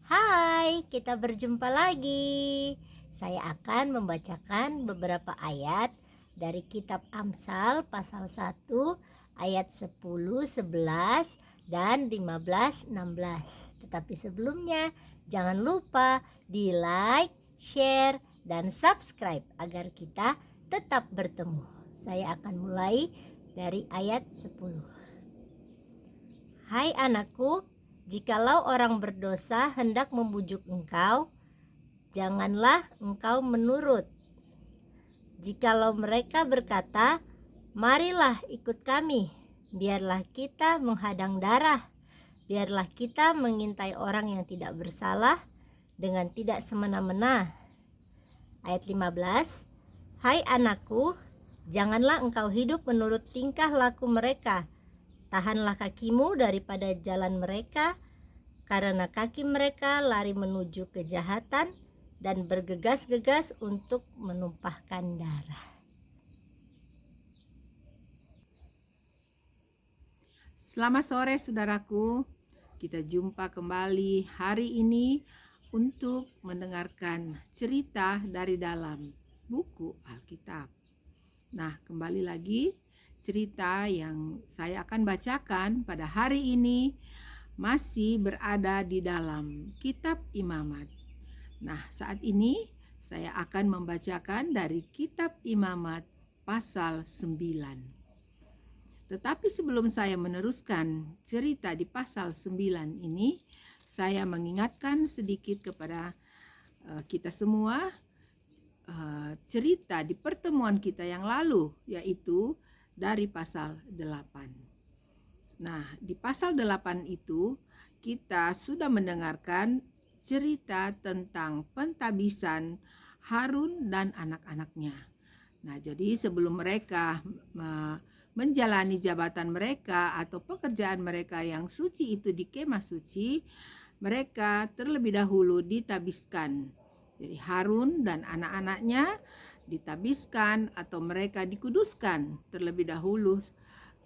Hai, kita berjumpa lagi. Saya akan membacakan beberapa ayat dari kitab Amsal pasal 1 ayat 10, 11 dan 15, 16. Tetapi sebelumnya jangan lupa di like, share, dan subscribe agar kita tetap bertemu. Saya akan mulai dari ayat 10. Hai anakku, jikalau orang berdosa hendak membujuk engkau, janganlah engkau menurut. Jikalau mereka berkata, marilah ikut kami, biarlah kita menghadang darah, biarlah kita mengintai orang yang tidak bersalah dengan tidak semena-mena. Ayat 15. Hai anakku, janganlah engkau hidup menurut tingkah laku mereka. Tahanlah kakimu daripada jalan mereka, karena kaki mereka lari menuju kejahatan dan bergegas-gegas untuk menumpahkan darah. Selamat sore saudaraku, kita jumpa kembali hari ini untuk mendengarkan cerita dari dalam buku Alkitab. Nah, kembali lagi cerita yang saya akan bacakan pada hari ini masih berada di dalam kitab Imamat. Nah, saat ini saya akan membacakan dari kitab Imamat pasal 9. Tetapi sebelum saya meneruskan cerita di pasal 9 ini, saya mengingatkan sedikit kepada kita semua cerita di pertemuan kita yang lalu, yaitu dari pasal 8. Nah, di pasal 8 itu kita sudah mendengarkan cerita tentang pentabisan Harun dan anak-anaknya. Nah, jadi sebelum mereka menjalani jabatan mereka atau pekerjaan mereka yang suci itu di kemah suci, mereka terlebih dahulu ditabiskan. Jadi Harun dan anak-anaknya ditabiskan atau mereka dikuduskan terlebih dahulu,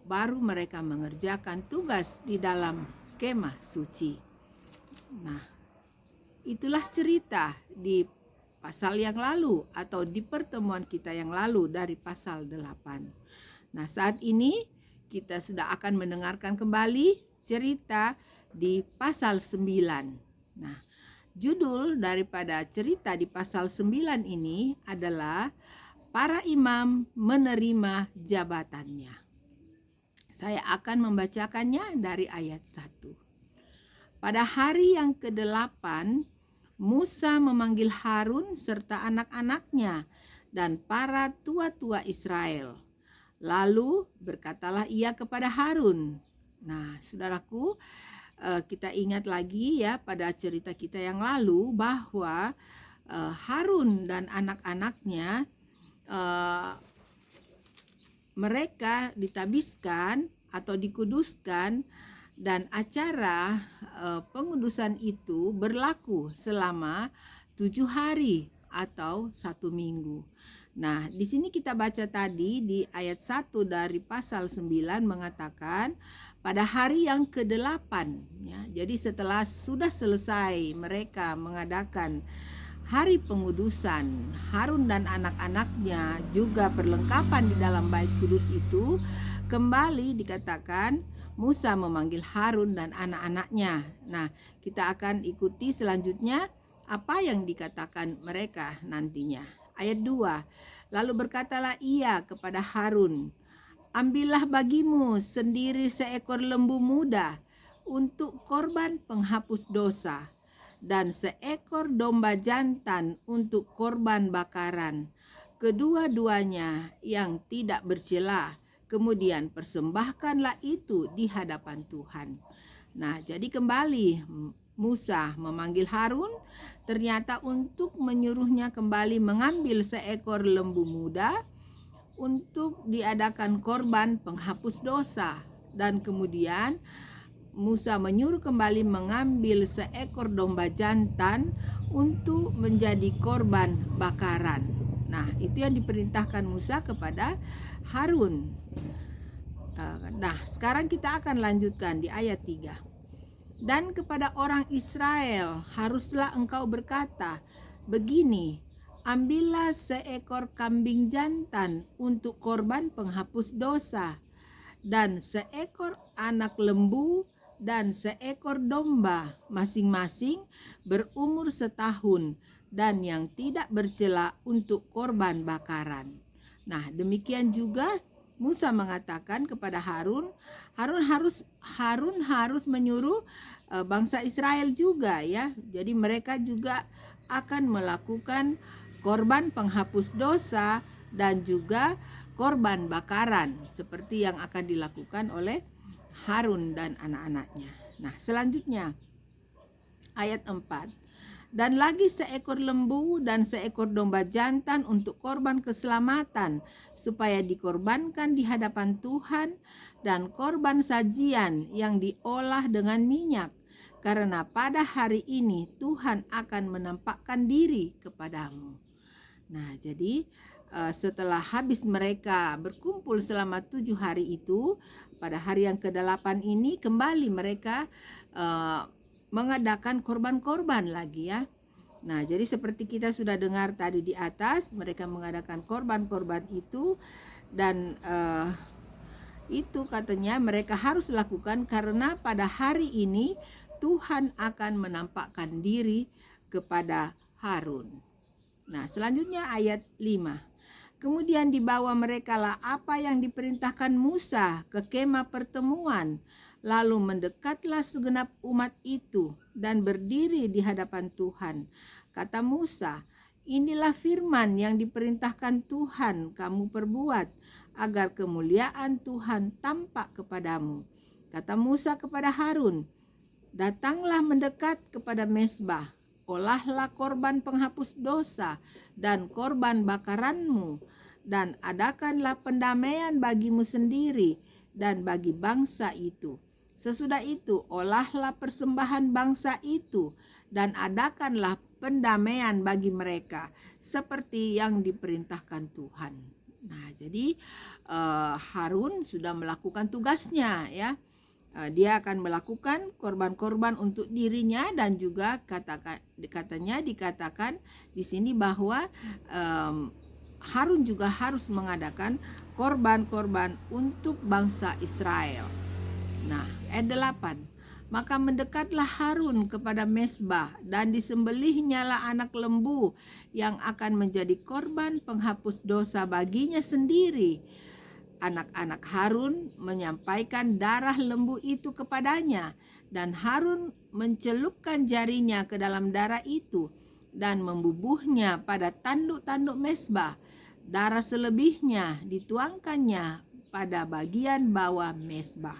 baru mereka mengerjakan tugas di dalam kemah suci. Nah, itulah cerita di pasal yang lalu atau di pertemuan kita yang lalu dari pasal 8. Nah, saat ini kita sudah akan mendengarkan kembali cerita di pasal 9. Nah, judul daripada cerita di pasal 9 ini adalah para imam menerima jabatannya. Saya akan membacakannya dari ayat 1. Pada hari yang ke-8, Musa memanggil Harun serta anak-anaknya dan para tua-tua Israel. Lalu berkatalah ia kepada Harun. Nah, saudaraku, kita ingat lagi ya pada cerita kita yang lalu bahwa Harun dan anak-anaknya mereka ditabiskan atau dikuduskan, dan acara pengudusan itu berlaku selama 7 hari atau 1 minggu. Nah, di sini kita baca tadi di ayat 1 dari pasal 9 mengatakan pada hari yang ke-8 ya. Jadi setelah sudah selesai mereka mengadakan hari pengudusan, Harun dan anak-anaknya juga perlengkapan di dalam bait kudus itu, kembali dikatakan Musa memanggil Harun dan anak-anaknya. Nah, kita akan ikuti selanjutnya apa yang dikatakan mereka nantinya. Ayat 2, lalu berkatalah ia kepada Harun, ambillah bagimu sendiri seekor lembu muda untuk korban penghapus dosa, dan seekor domba jantan untuk korban bakaran, kedua-duanya yang tidak bercela. Kemudian persembahkanlah itu di hadapan Tuhan. Nah, jadi kembali Musa memanggil Harun ternyata untuk menyuruhnya kembali mengambil seekor lembu muda untuk diadakan korban penghapus dosa, dan kemudian Musa menyuruh kembali mengambil seekor domba jantan untuk menjadi korban bakaran. Nah, itu yang diperintahkan Musa kepada Harun. Nah, sekarang kita akan lanjutkan di ayat 3. Dan kepada orang Israel haruslah engkau berkata, begini, ambillah seekor kambing jantan untuk korban penghapus dosa, dan seekor anak lembu dan seekor domba, masing-masing berumur setahun, dan yang tidak bercela untuk korban bakaran. Nah, demikian juga Musa mengatakan kepada Harun, Harun harus menyuruh bangsa Israel juga ya. Jadi mereka juga akan melakukan korban penghapus dosa dan juga korban bakaran seperti yang akan dilakukan oleh Harun dan anak-anaknya. Nah, selanjutnya ayat 4. Dan lagi seekor lembu dan seekor domba jantan untuk korban keselamatan, supaya dikorbankan di hadapan Tuhan, dan korban sajian yang diolah dengan minyak. Karena pada hari ini Tuhan akan menampakkan diri kepadamu. Nah, jadi setelah habis mereka berkumpul selama 7 hari itu, pada hari yang ke-8 ini kembali mereka mengadakan korban-korban lagi ya. Nah, jadi seperti kita sudah dengar tadi di atas, mereka mengadakan korban-korban itu, dan itu katanya mereka harus lakukan karena pada hari ini Tuhan akan menampakkan diri kepada Harun. Nah, selanjutnya ayat 5. Kemudian dibawa merekalah apa yang diperintahkan Musa ke kemah pertemuan. Lalu mendekatlah segenap umat itu dan berdiri di hadapan Tuhan. Kata Musa, inilah firman yang diperintahkan Tuhan kamu perbuat, agar kemuliaan Tuhan tampak kepadamu. Kata Musa kepada Harun, datanglah mendekat kepada mezbah, olahlah korban penghapus dosa dan korban bakaranmu, dan adakanlah pendamaian bagimu sendiri dan bagi bangsa itu. Sesudah itu olahlah persembahan bangsa itu dan adakanlah pendamaian bagi mereka seperti yang diperintahkan Tuhan. Nah, jadi Harun sudah melakukan tugasnya ya. Dia akan melakukan korban-korban untuk dirinya, dan juga dikatakan di sini bahwa Harun juga harus mengadakan korban-korban untuk bangsa Israel. Nah, ayat 8. Maka mendekatlah Harun kepada mezbah dan disembelihnyalah anak lembu yang akan menjadi korban penghapus dosa baginya sendiri. Anak-anak Harun menyampaikan darah lembu itu kepadanya, dan Harun mencelupkan jarinya ke dalam darah itu dan membubuhnya pada tanduk-tanduk mezbah. Darah selebihnya dituangkannya pada bagian bawah mezbah.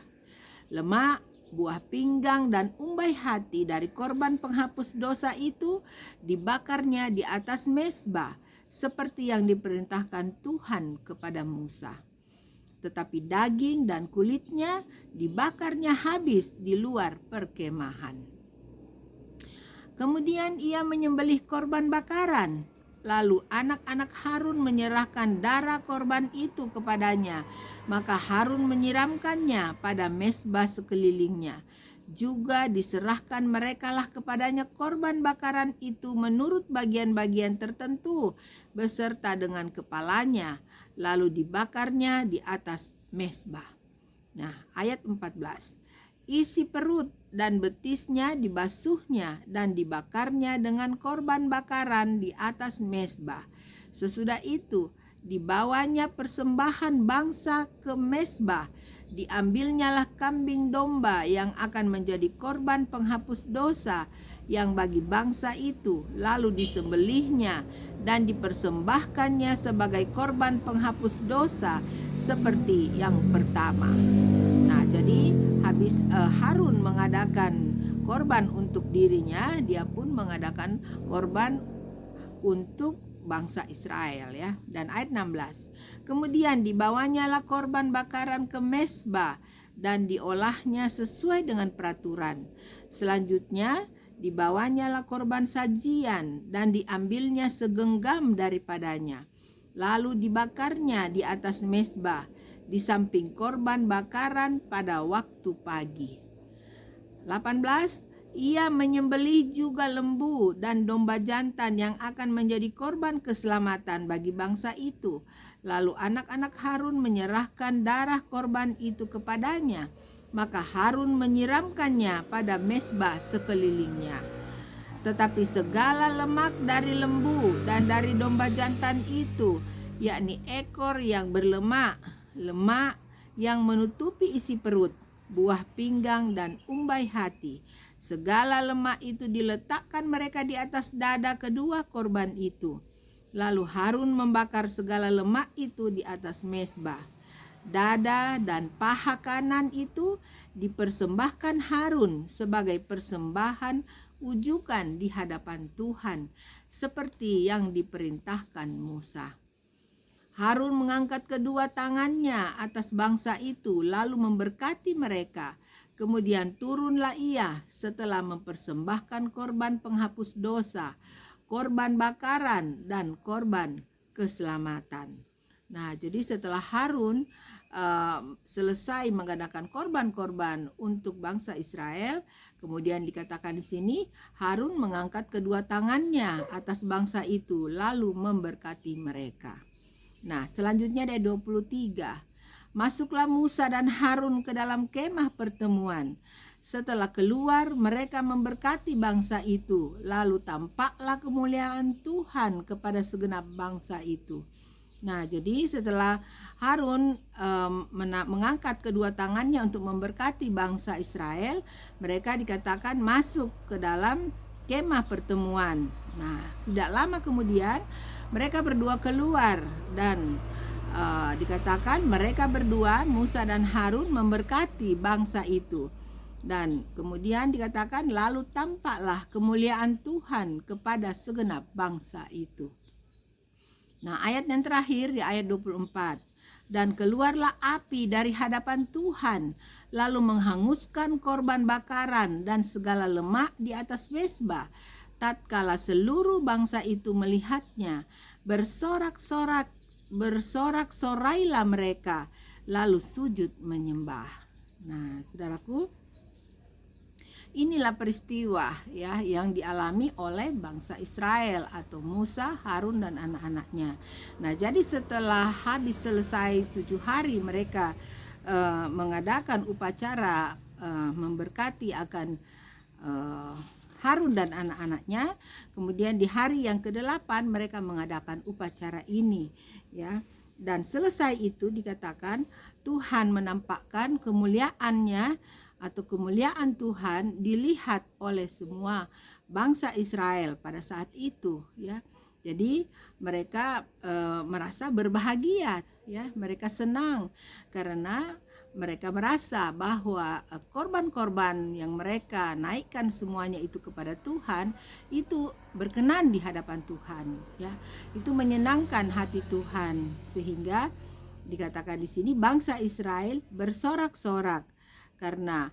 Lemak, buah pinggang dan umbai hati dari korban penghapus dosa itu dibakarnya di atas mezbah, seperti yang diperintahkan Tuhan kepada Musa. Tetapi daging dan kulitnya dibakarnya habis di luar perkemahan. Kemudian ia menyembelih korban bakaran. Lalu anak-anak Harun menyerahkan darah korban itu kepadanya. Maka Harun menyiramkannya pada mezbah sekelilingnya. Juga diserahkan merekalah kepadanya korban bakaran itu menurut bagian-bagian tertentu, beserta dengan kepalanya. Lalu dibakarnya di atas mezbah. Nah, ayat 14. Isi perut dan betisnya dibasuhnya dan dibakarnya dengan korban bakaran di atas mezbah. Sesudah itu dibawanya persembahan bangsa ke mezbah. Diambilnyalah kambing domba yang akan menjadi korban penghapus dosa yang bagi bangsa itu, lalu disembelihnya dan dipersembahkannya sebagai korban penghapus dosa seperti yang pertama. Nah, jadi habis Harun mengadakan korban untuk dirinya, dia pun mengadakan korban untuk bangsa Israel ya. Dan ayat 16. Kemudian dibawanyalah korban bakaran ke mezbah dan diolahnya sesuai dengan peraturan. Selanjutnya dibawanyalah korban sajian dan diambilnya segenggam daripadanya. Lalu dibakarnya di atas mezbah di samping korban bakaran pada waktu pagi. 18. Ia menyembelih juga lembu dan domba jantan yang akan menjadi korban keselamatan bagi bangsa itu. Lalu anak-anak Harun menyerahkan darah korban itu kepadanya. Maka Harun menyiramkannya pada mezbah sekelilingnya. Tetapi segala lemak dari lembu dan dari domba jantan itu, yakni ekor yang berlemak, lemak yang menutupi isi perut, buah pinggang dan umbai hati, segala lemak itu diletakkan mereka di atas dada kedua korban itu. Lalu Harun membakar segala lemak itu di atas mezbah. Dada dan paha kanan itu dipersembahkan Harun sebagai persembahan ujukan di hadapan Tuhan, seperti yang diperintahkan Musa. Harun mengangkat kedua tangannya atas bangsa itu, lalu memberkati mereka. Kemudian turunlah ia setelah mempersembahkan korban penghapus dosa, korban bakaran, dan korban keselamatan. Nah, jadi setelah Harun selesai mengadakan korban-korban untuk bangsa Israel, kemudian dikatakan di sini Harun mengangkat kedua tangannya atas bangsa itu lalu memberkati mereka. Nah, selanjutnya dari 23. Masuklah Musa dan Harun ke dalam kemah pertemuan. Setelah keluar, mereka memberkati bangsa itu. Lalu tampaklah kemuliaan Tuhan kepada segenap bangsa itu. Nah, jadi setelah Harun mengangkat kedua tangannya untuk memberkati bangsa Israel, mereka dikatakan masuk ke dalam kemah pertemuan. Nah, tidak lama kemudian mereka berdua keluar dan dikatakan mereka berdua, Musa dan Harun, memberkati bangsa itu. Dan kemudian dikatakan lalu tampaklah kemuliaan Tuhan kepada segenap bangsa itu. Nah, ayat yang terakhir di ayat 24. Dan keluarlah api dari hadapan Tuhan, lalu menghanguskan korban bakaran dan segala lemak di atas mezbah. Tatkala seluruh bangsa itu melihatnya, bersorak-sorailah mereka, lalu sujud menyembah. Nah, saudaraku, inilah peristiwa ya yang dialami oleh bangsa Israel atau Musa, Harun dan anak-anaknya. Nah, jadi setelah habis selesai 7 hari mereka mengadakan upacara memberkati akan Harun dan anak-anaknya. Kemudian di hari yang ke-8 mereka mengadakan upacara ini ya. Dan selesai itu dikatakan Tuhan menampakkan kemuliaannya atau kemuliaan Tuhan dilihat oleh semua bangsa Israel pada saat itu ya. Jadi mereka merasa berbahagia ya, mereka senang karena mereka merasa bahwa korban-korban yang mereka naikkan semuanya itu kepada Tuhan itu berkenan di hadapan Tuhan ya. Itu menyenangkan hati Tuhan sehingga dikatakan di sini bangsa Israel bersorak-sorak karena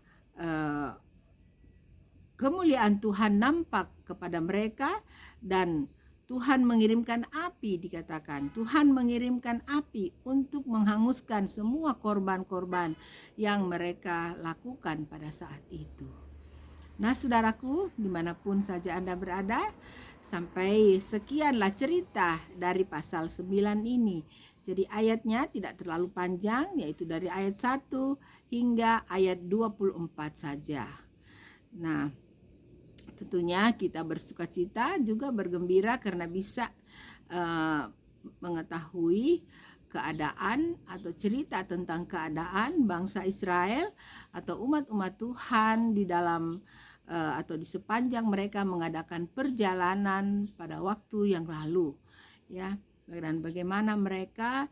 kemuliaan Tuhan nampak kepada mereka dan Tuhan mengirimkan api, dikatakan Tuhan mengirimkan api untuk menghanguskan semua korban-korban yang mereka lakukan pada saat itu. Nah, saudaraku, dimanapun saja Anda berada, sampai sekianlah cerita dari pasal 9 ini. Jadi ayatnya tidak terlalu panjang, yaitu dari ayat 1 hingga ayat 24 saja. Nah, tentunya kita bersukacita juga bergembira karena bisa mengetahui keadaan atau cerita tentang keadaan bangsa Israel atau umat-umat Tuhan di dalam atau di sepanjang mereka mengadakan perjalanan pada waktu yang lalu ya, dan bagaimana mereka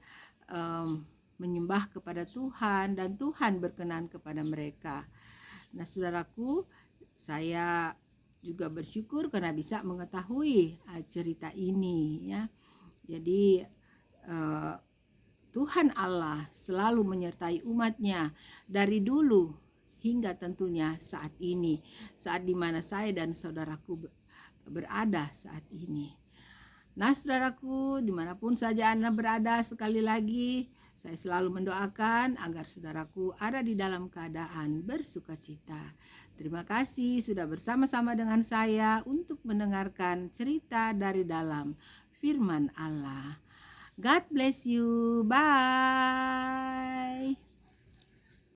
menyembah kepada Tuhan dan Tuhan berkenan kepada mereka. Nah, saudaraku, saya juga bersyukur karena bisa mengetahui cerita ini ya. Jadi Tuhan Allah selalu menyertai umatnya dari dulu hingga tentunya saat ini, saat dimana saya dan saudaraku berada saat ini. Nah, saudaraku, dimanapun saja Anda berada, sekali lagi saya selalu mendoakan agar saudaraku ada di dalam keadaan bersukacita. Terima kasih sudah bersama-sama dengan saya untuk mendengarkan cerita dari dalam firman Allah. God bless you. Bye.